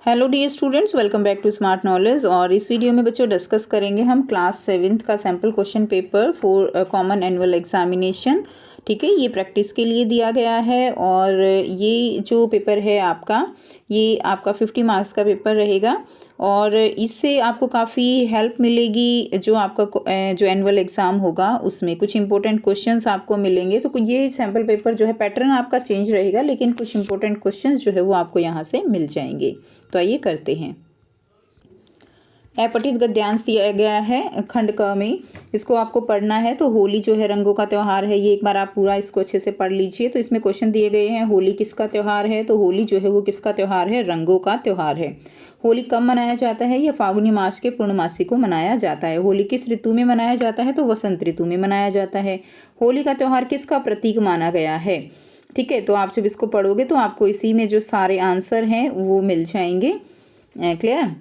Hello dear students, welcome back to Smart Knowledge. और इस video में बच्चों डिस्कस करेंगे हम क्लास 7th का sample question paper for common annual examination. ठीक है, ये प्रैक्टिस के लिए दिया गया है और ये जो पेपर है आपका, ये आपका 50 मार्क्स का पेपर रहेगा और इससे आपको काफ़ी हेल्प मिलेगी। जो आपका जो एनुअल एग्ज़ाम होगा उसमें कुछ इंपॉर्टेंट क्वेश्चंस आपको मिलेंगे। तो ये सैम्पल पेपर जो है पैटर्न आपका चेंज रहेगा, लेकिन कुछ इंपॉर्टेंट क्वेश्चंस जो है वो आपको यहाँ से मिल जाएंगे। तो आइए करते हैं। अपठित गद्यांश दिया गया है खंड क में, इसको आपको पढ़ना है। तो होली जो है रंगों का त्यौहार है, ये एक बार आप पूरा इसको अच्छे से पढ़ लीजिए। तो इसमें क्वेश्चन दिए गए हैं, होली किसका त्यौहार है? तो होली जो है वो किसका त्यौहार है? रंगों का त्यौहार है। होली कब मनाया जाता है? यह फाल्गुनी मास के पूर्णमासी को मनाया जाता है। होली किस ऋतु में मनाया जाता है? तो वसंत ऋतु में मनाया जाता है। होली का त्यौहार किसका प्रतीक माना गया है? ठीक है, तो आप जब इसको पढ़ोगे तो आपको इसी में जो सारे आंसर हैं वो मिल जाएंगे। क्लियर?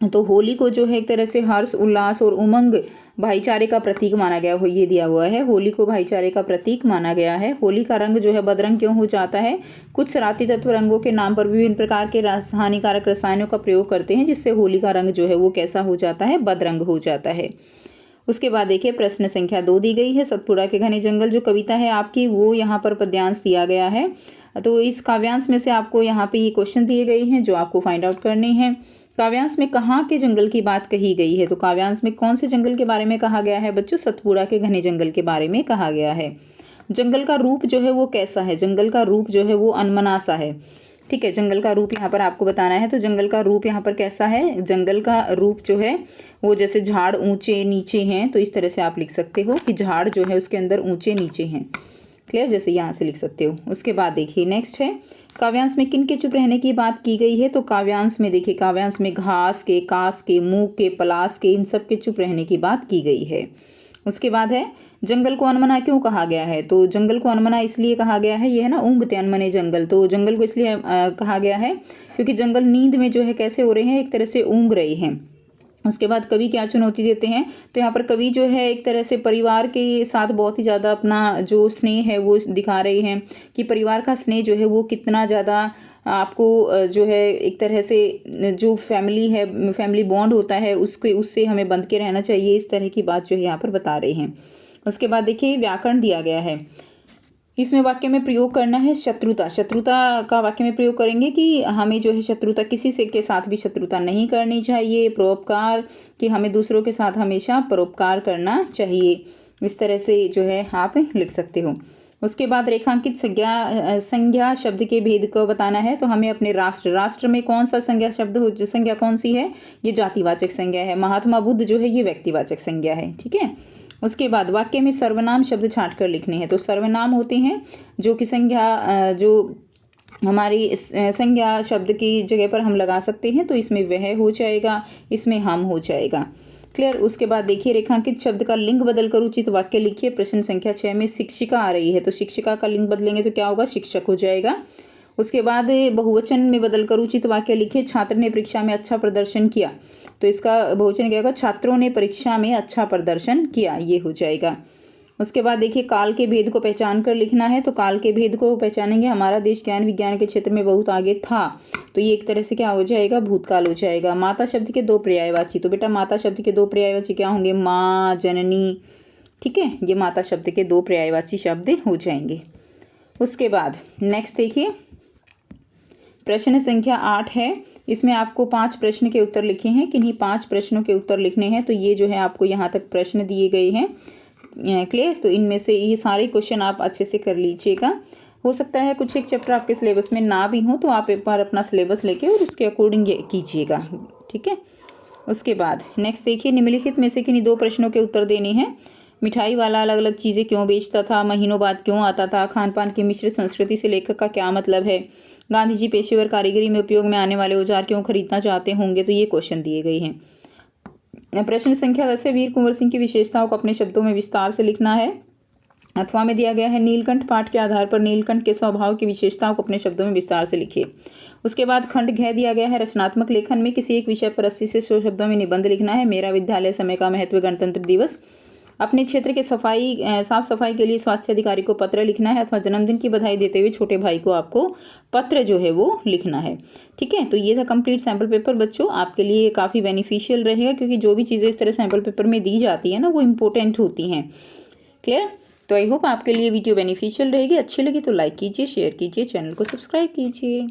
तो होली को जो है एक तरह से हर्ष, उल्लास और उमंग, भाईचारे का प्रतीक माना गया हो, ये दिया हुआ है। होली को भाईचारे का प्रतीक माना गया है। होली का रंग जो है बदरंग क्यों हो जाता है? कुछ शरारती तत्व रंगों के नाम पर विभिन्न प्रकार के हानिकारक रसायनों का प्रयोग करते हैं, जिससे होली का रंग जो है वो कैसा हो जाता है? बदरंग हो जाता है। उसके बाद देखिए प्रश्न संख्या 2 दी गई है। सतपुड़ा के घने जंगल जो कविता है आपकी, वो यहाँ पर पद्यांश दिया गया है। तो इस काव्यांश में से आपको यहाँ पे ये क्वेश्चन दिए गए हैं जो आपको फाइंड आउट करने हैं। काव्यांश में कहाँ के जंगल की बात कही गई है? तो काव्यांश में कौन से जंगल के बारे में कहा गया है बच्चों? सतपुड़ा के घने जंगल के बारे में कहा गया है। जंगल का रूप जो है वो कैसा है? जंगल का रूप जो है वो अनमना सा है। ठीक है, जंगल का रूप यहाँ पर आपको बताना है। तो जंगल का रूप यहाँ पर कैसा है? जंगल का रूप जो है वो जैसे झाड़ ऊंचे नीचे हैं, तो इस तरह से आप लिख सकते हो कि झाड़ जो है उसके अंदर ऊंचे नीचे हैं। क्लियर? जैसे यहाँ से लिख सकते हो। उसके बाद देखिए नेक्स्ट है, काव्यांश में किन के चुप रहने की बात की गई है? तो काव्यांश में देखिए, काव्यांश में घास के, कास के, मूक के, पलास के, इन सब के चुप रहने की बात की गई है। उसके बाद है, जंगल को अनमना क्यों कहा गया है? तो जंगल को अनमना इसलिए कहा गया है, ये है ना ऊँघते अनमने जंगल, तो जंगल को इसलिए कहा गया है क्योंकि जंगल नींद में जो है कैसे हो रहे हैं? एक तरह से ऊँघ रहे हैं। उसके बाद कवि क्या चुनौती देते हैं? तो यहाँ पर कवि जो है एक तरह से परिवार के साथ बहुत ही ज़्यादा अपना जो स्नेह है वो दिखा रहे हैं कि परिवार का स्नेह जो है वो कितना ज़्यादा आपको जो है एक तरह से जो फैमिली है, फैमिली बॉन्ड होता है उससे हमें बंध के रहना चाहिए। इस तरह की बात जो है यहाँ पर बता रहे हैं। उसके बाद देखिए व्याकरण दिया गया है, इसमें वाक्य में प्रयोग करना है शत्रुता। शत्रुता का वाक्य में प्रयोग करेंगे कि हमें जो है शत्रुता, किसी से के साथ भी शत्रुता नहीं करनी चाहिए। परोपकार, कि हमें दूसरों के साथ हमेशा परोपकार करना चाहिए। इस तरह से जो है आप लिख सकते हो। उसके बाद रेखांकित संज्ञा शब्द के भेद को बताना है। तो हमें अपने राष्ट्र में कौन सा संज्ञा शब्द हो, जो संज्ञा कौन सी है? ये जातिवाचक संज्ञा है। महात्मा बुद्ध जो है ये व्यक्तिवाचक संज्ञा है। ठीक है। उसके बाद वाक्य में सर्वनाम शब्द छांट कर लिखने हैं। तो सर्वनाम होते हैं जो कि संज्ञा, जो हमारी संज्ञा शब्द की जगह पर हम लगा सकते हैं। तो इसमें वह हो जाएगा, इसमें हम हो जाएगा। क्लियर? उसके बाद देखिए रेखांकित शब्द का लिंग बदलकर उचित वाक्य लिखिए। प्रश्न संख्या 6 में शिक्षिका आ रही है, तो शिक्षिका का लिंग बदलेंगे तो क्या होगा? शिक्षक हो जाएगा। उसके बाद बहुवचन में बदलकर उचित वाक्य लिखिए। छात्र ने परीक्षा में अच्छा प्रदर्शन किया, तो इसका बहुवचन क्या होगा? छात्रों ने परीक्षा में अच्छा प्रदर्शन किया, ये हो जाएगा। उसके बाद देखिए काल के भेद को पहचान कर लिखना है। तो काल के भेद को पहचानेंगे, हमारा देश ज्ञान विज्ञान के क्षेत्र में बहुत आगे था, तो ये एक तरह से क्या हो जाएगा? भूतकाल हो जाएगा। माता शब्द के 2 पर्यायवाची, तो बेटा माता शब्द के 2 पर्यायवाची क्या होंगे? माँ, जननी। ठीक है, ये माता शब्द के 2 पर्यायवाची शब्द हो जाएंगे। उसके बाद नेक्स्ट देखिए प्रश्न संख्या 8 है। इसमें आपको 5 प्रश्न के उत्तर लिखे हैं। किन्हीं 5 प्रश्नों के उत्तर लिखने हैं। तो ये जो है आपको यहाँ तक प्रश्न दिए गए हैं। क्लियर? तो इनमें से ये सारे क्वेश्चन आप अच्छे से कर लीजिएगा। हो सकता है कुछ एक चैप्टर आपके सिलेबस में ना भी हो, तो आप एक बार अपना सिलेबस लेके और उसके अकॉर्डिंग कीजिएगा। ठीक है। उसके बाद नेक्स्ट देखिए, निम्नलिखित में से किन्हीं 2 प्रश्नों के उत्तर देने हैं। मिठाई वाला अलग अलग चीज़ें क्यों बेचता था? महीनों बाद क्यों आता था? खान पान की मिश्रित संस्कृति से लेखक का क्या मतलब है? गांधी जी पेशेवर कारीगरी में उपयोग में आने वाले औजार क्यों खरीदना चाहते होंगे? तो ये क्वेश्चन दिए गए हैं। प्रश्न संख्या 10 है, वीर कुंवर सिंह की विशेषताओं को अपने शब्दों में विस्तार से लिखना है। अथवा में दिया गया है, नीलकंठ पाठ के आधार पर नीलकंठ के स्वभाव की विशेषताओं को अपने शब्दों में विस्तार से लिखिए। उसके बाद खंड घ दिया गया है, रचनात्मक लेखन में किसी एक विषय पर 80 से 100 शब्दों में निबंध लिखना है। मेरा विद्यालय समय का महत्व, गणतंत्र दिवस अपने क्षेत्र के साफ सफाई के लिए स्वास्थ्य अधिकारी को पत्र लिखना है, अथवा जन्मदिन की बधाई देते हुए छोटे भाई को आपको पत्र जो है वो लिखना है। ठीक है, तो ये था कंप्लीट सैम्पल पेपर बच्चों। आपके लिए काफ़ी बेनिफिशियल रहेगा, क्योंकि जो भी चीज़ें इस तरह सैम्पल पेपर में दी जाती है ना, वो इंपॉर्टेंट होती हैं। क्लियर? तो आई होप आपके लिए वीडियो बेनिफिशियल रहेगी। अच्छी लगी तो लाइक कीजिए, शेयर कीजिए, चैनल को सब्सक्राइब कीजिए।